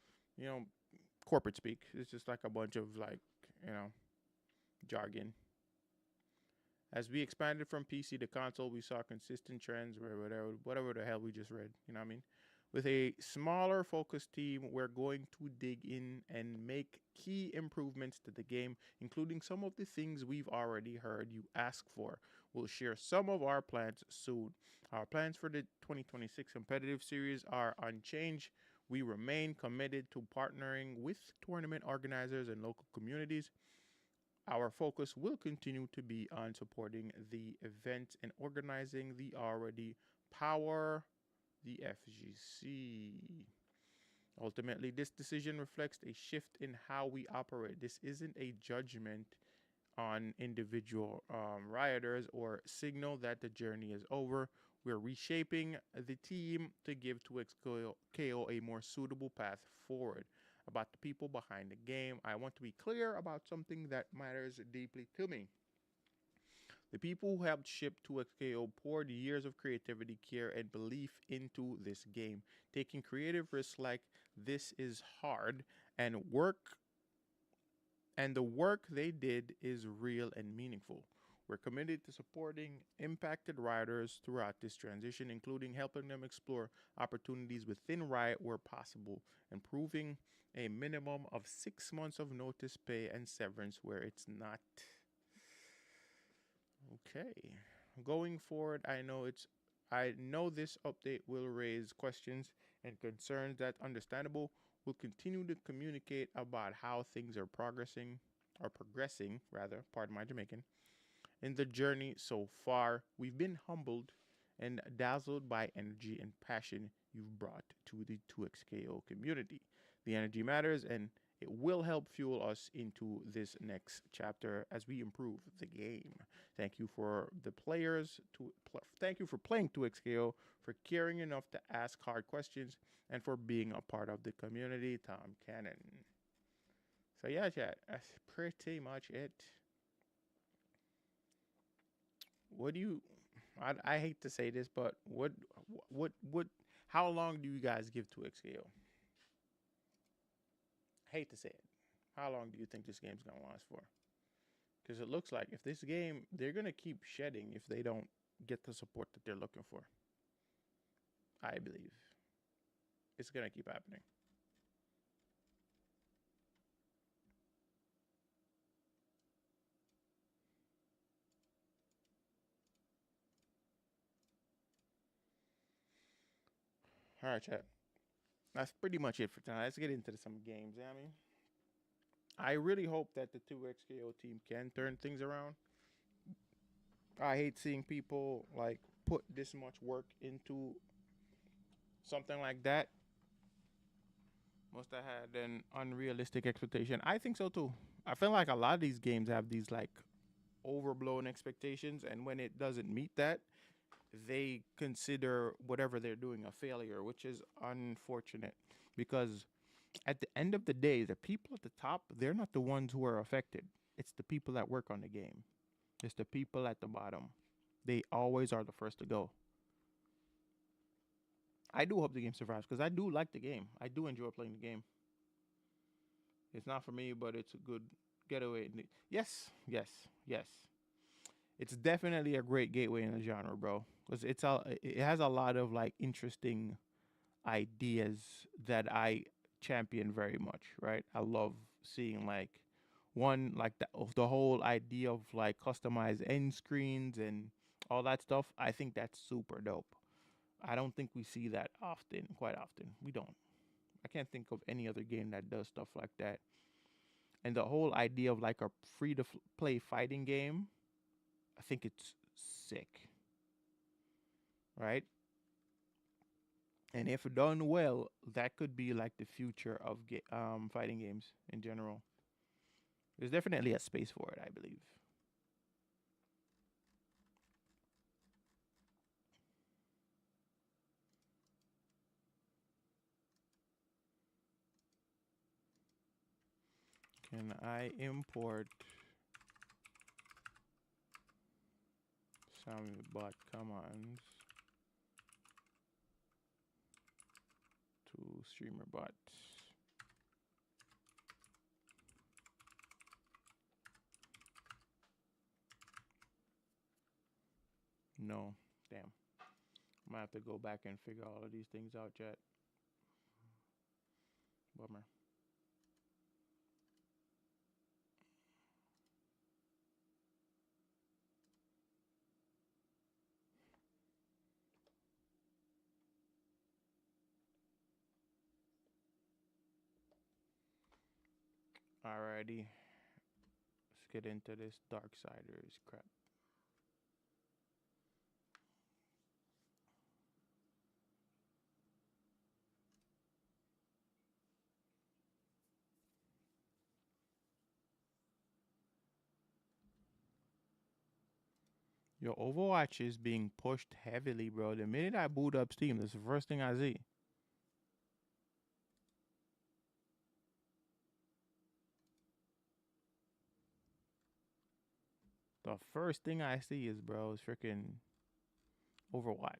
Corporate speak. It's just like a bunch of jargon. As we expanded from PC to console, we saw consistent trends where whatever the hell we just read. You know what I mean? With a smaller focused team, we're going to dig in and make key improvements to the game, including some of the things we've already heard you ask for. We'll share some of our plans soon. Our plans for the 2026 competitive series are unchanged. We remain committed to partnering with tournament organizers and local communities. Our focus will continue to be on supporting the event and organizing the already power the FGC. Ultimately, this decision reflects a shift in how we operate. This isn't a judgment on individual rioters or signal that the journey is over. We're reshaping the team to give 2XKO a more suitable path forward. About the people behind the game, I want to be clear about something that matters deeply to me. The people who helped ship 2XKO poured years of creativity, care, and belief into this game. Taking creative risks like this is hard, and the work they did is real and meaningful. We're committed to supporting impacted rioters throughout this transition, including helping them explore opportunities within Riot where possible, and proving a minimum of 6 months of notice pay and severance where it's not. Okay. Going forward, I know this update will raise questions and concerns. That's understandable. We'll continue to communicate about how things are progressing, pardon my Jamaican, in the journey so far. We've been humbled and dazzled by energy and passion you've brought to the 2XKO community. The energy matters, and it will help fuel us into this next chapter as we improve the game. Thank you for the players. Thank you for playing 2XKO, for caring enough to ask hard questions, and for being a part of the community. Tom Cannon. So yeah, chat. That's pretty much it. What do you? I hate to say this, but what? How long do you guys give 2XKO? Hate to say it. How long do you think this game's gonna last for? Because it looks like if this game, they're gonna keep shedding if they don't get the support that they're looking for. I believe it's gonna keep happening. All right, chat. That's pretty much it for tonight. Let's get into some games. I mean, I really hope that the 2XKO team can turn things around. I hate seeing people like put this much work into something like that. Must have had an unrealistic expectation. I think so too. I feel like a lot of these games have these like overblown expectations, and when it doesn't meet that, they consider whatever they're doing a failure, which is unfortunate because at the end of the day, the people at the top, they're not the ones who are affected. It's the people that work on the game. It's the people at the bottom. They always are the first to go. I do hope the game survives because I do like the game. I do enjoy playing the game. It's not for me, but it's a good getaway. Yes. It's definitely a great gateway in the genre, bro. Because it has a lot of like interesting ideas that I champion very much, right? I love seeing like the whole idea of like customized end screens and all that stuff. I think that's super dope. I don't think we see that often, quite often. We don't. I can't think of any other game that does stuff like that. And the whole idea of like a free to play fighting game, I think it's sick. Right? And if done well, that could be like the future of fighting games in general. There's definitely a space for it, I believe. Can I import some bot commands to streamer bot? No, damn. I'm gonna have to go back and figure all of these things out, chat. Bummer. Alrighty. Let's get into this Darksiders crap. Yo, Overwatch is being pushed heavily, bro. The minute I boot up Steam, that's the first thing I see. The first thing I see is, bro, is freaking Overwatch.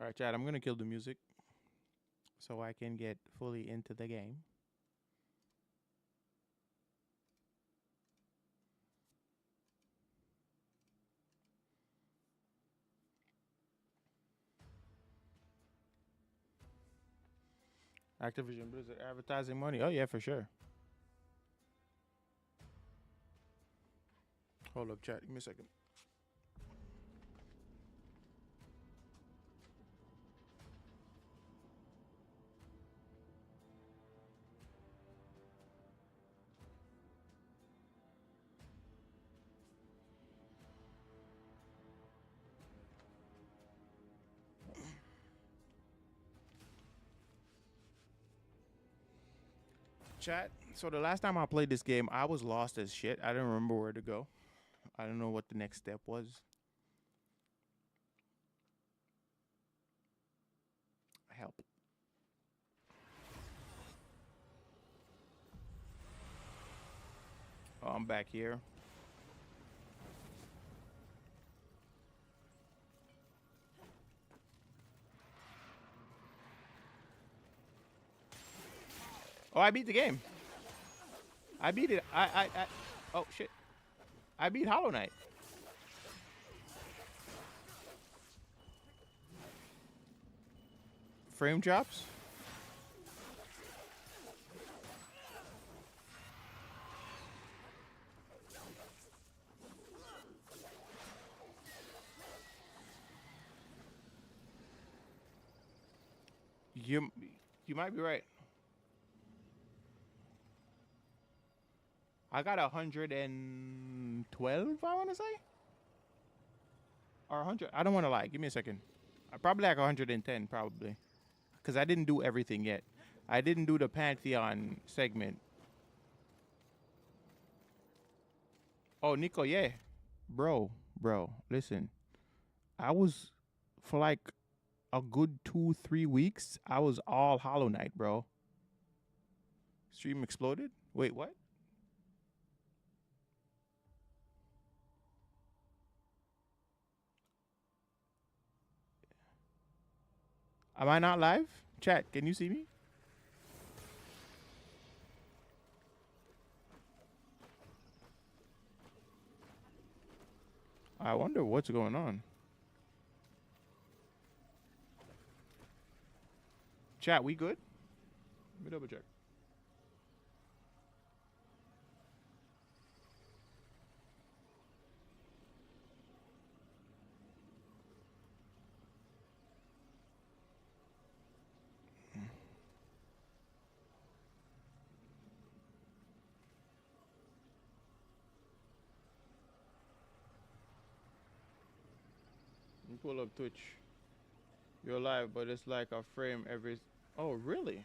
All right, Chad, I'm going to kill the music so I can get fully into the game. Activision Blizzard advertising money. Oh, yeah, for sure. Hold up, chat. Give me a second. Chat. So the last time I played this game, I was lost as shit. I didn't remember where to go. I don't know what the next step was. Help. Oh, I'm back here. Oh, I beat the game. I beat it. Oh, shit. I beat Hollow Knight. Frame drops? You might be right. I got 112, I want to say. Or 100. I don't want to lie. Give me a second. I probably like 110, probably. Because I didn't do everything yet. I didn't do the Pantheon segment. Oh, Nico, yeah. Bro, listen. I was, for like a good 2-3 weeks, I was all Hollow Knight, bro. Stream exploded? Wait, what? Am I not live? Chat, can you see me? I wonder what's going on. Chat, we good? Let me double check. Let me pull up Twitch. You're live, but it's like a frame every. Oh, really?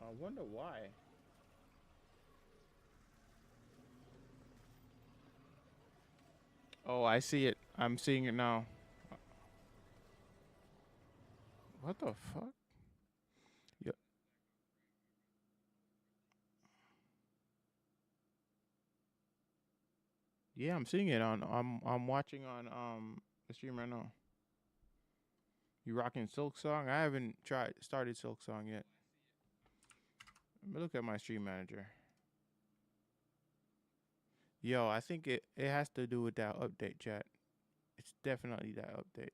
I wonder why. Oh, I see it. I'm seeing it now. What the fuck? Yeah. Yeah, I'm seeing it on. I'm watching on the stream right now. You rocking Silk Song? I haven't started Silk Song yet. Let me look at my stream manager. Yo, I think it has to do with that update, chat. It's definitely that update.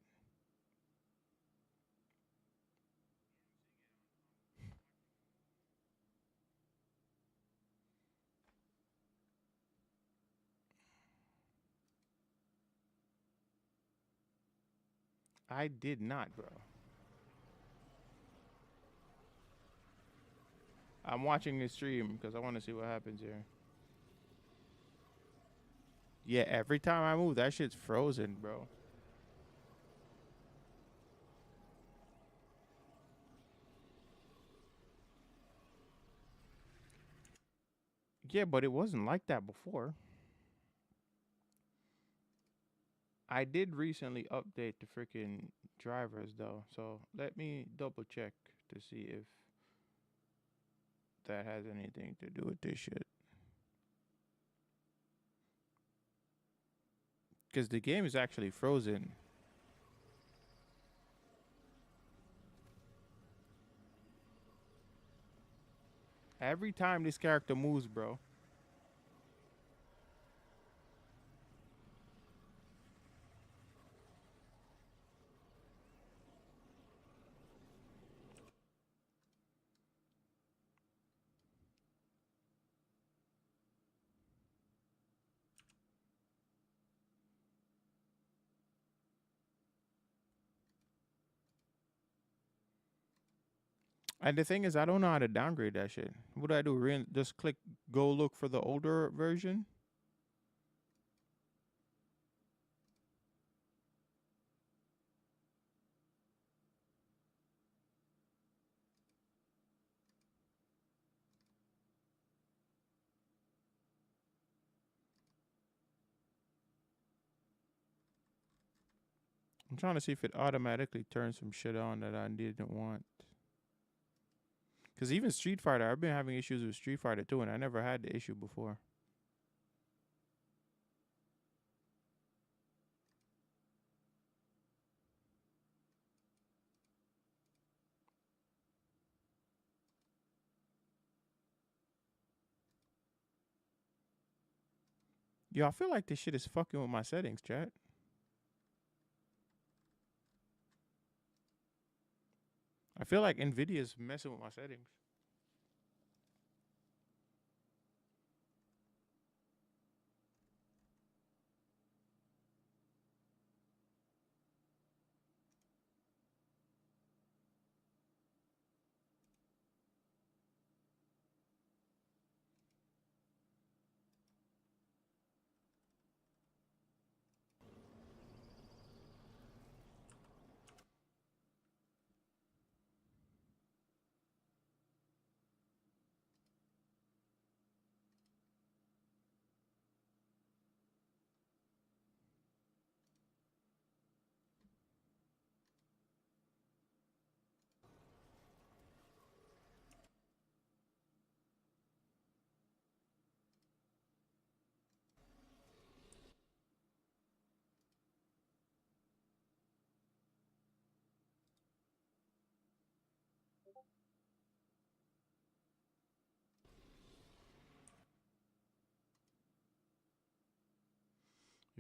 I did not, bro. I'm watching this stream because I want to see what happens here. Yeah, every time I move, that shit's frozen, bro. Yeah, but it wasn't like that before. I did recently update the freaking drivers, though. So let me double check to see if that has anything to do with this shit. Because the game is actually frozen. Every time this character moves, bro. And the thing is, I don't know how to downgrade that shit. What do I do? Just click go look for the older version? I'm trying to see if it automatically turns some shit on that I didn't want. Because even Street Fighter, I've been having issues with Street Fighter too, and I never had the issue before. Yo, I feel like this shit is fucking with my settings, chat. I feel like Nvidia's messing with my settings.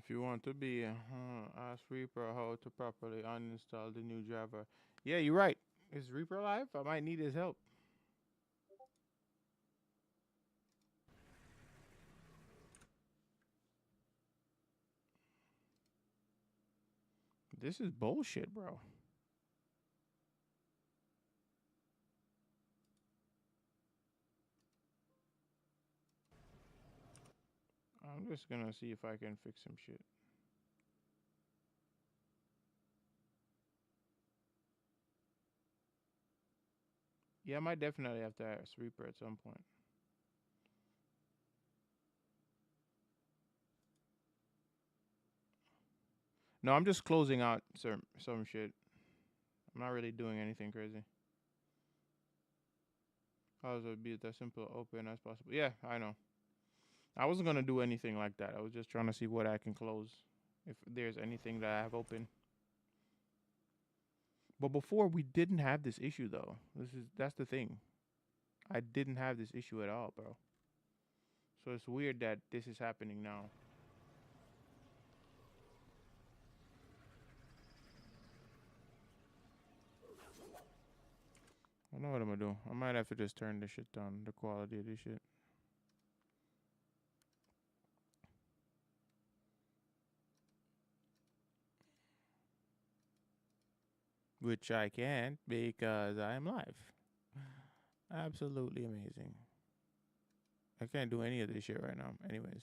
If you want to be, ask Reaper how to properly uninstall the new driver. Yeah, you're right. Is Reaper alive? I might need his help. This is bullshit, bro. I'm just gonna see if I can fix some shit. Yeah, I might definitely have to ask Reaper at some point. No, I'm just closing out some shit. I'm not really doing anything crazy. How does it be as simple open as possible? Yeah, I know. I wasn't gonna do anything like that. I was just trying to see what I can close, if there's anything that I have open. But before we didn't have this issue though. That's the thing. I didn't have this issue at all, bro. So it's weird that this is happening now. I know what I'm gonna do. I might have to just turn this shit down, the quality of this shit. Which I can't because I am live. Absolutely amazing. I can't do any of this shit right now. Anyways.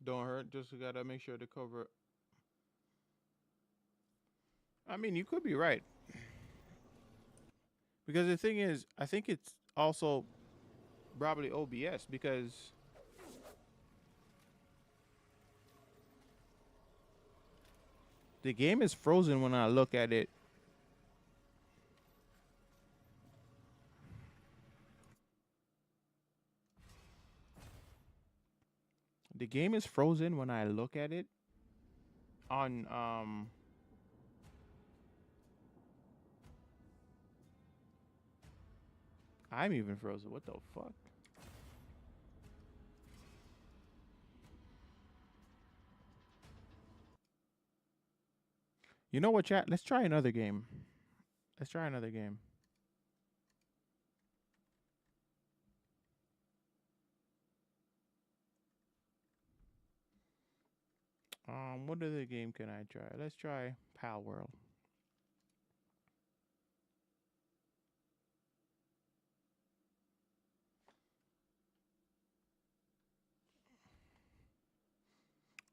Don't hurt. Just gotta make sure to cover. I mean, you could be right. Because the thing is, I think it's also probably OBS because the game is frozen when I look at it. The game is frozen when I look at it on I'm even frozen. What the fuck? You know what, chat? Let's try another game. Let's try another game. What other game can I try? Let's try Pal World.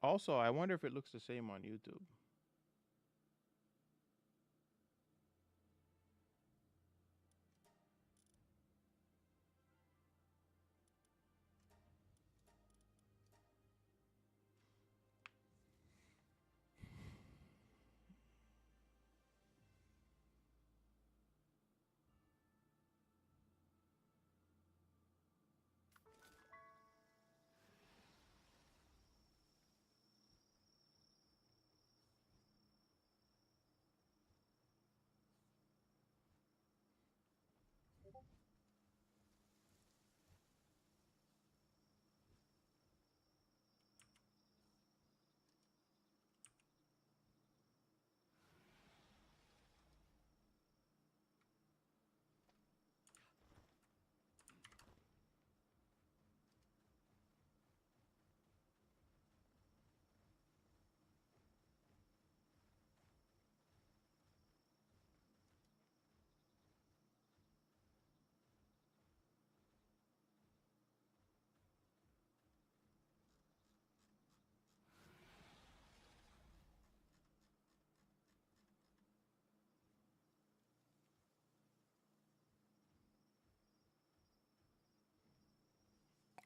Also, I wonder if it looks the same on YouTube.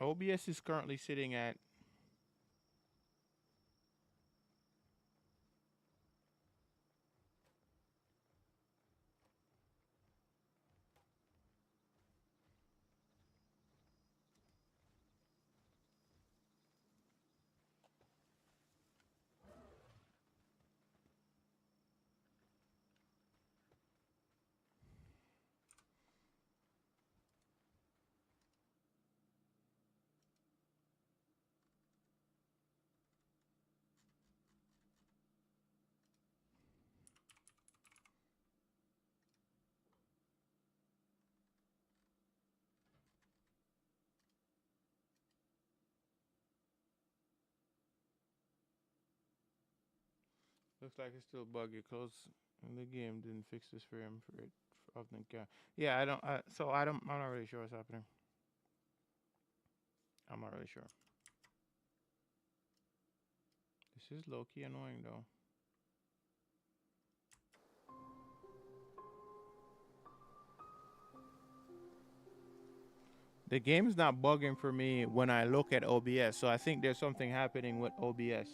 OBS is currently sitting at Looks like it's still buggy. Close the game. Didn't fix this frame for it. Of the guy. Yeah, I don't. So I don't. I'm not really sure what's happening. I'm not really sure. This is low key annoying though. The game's not bugging for me when I look at OBS, so I think there's something happening with OBS.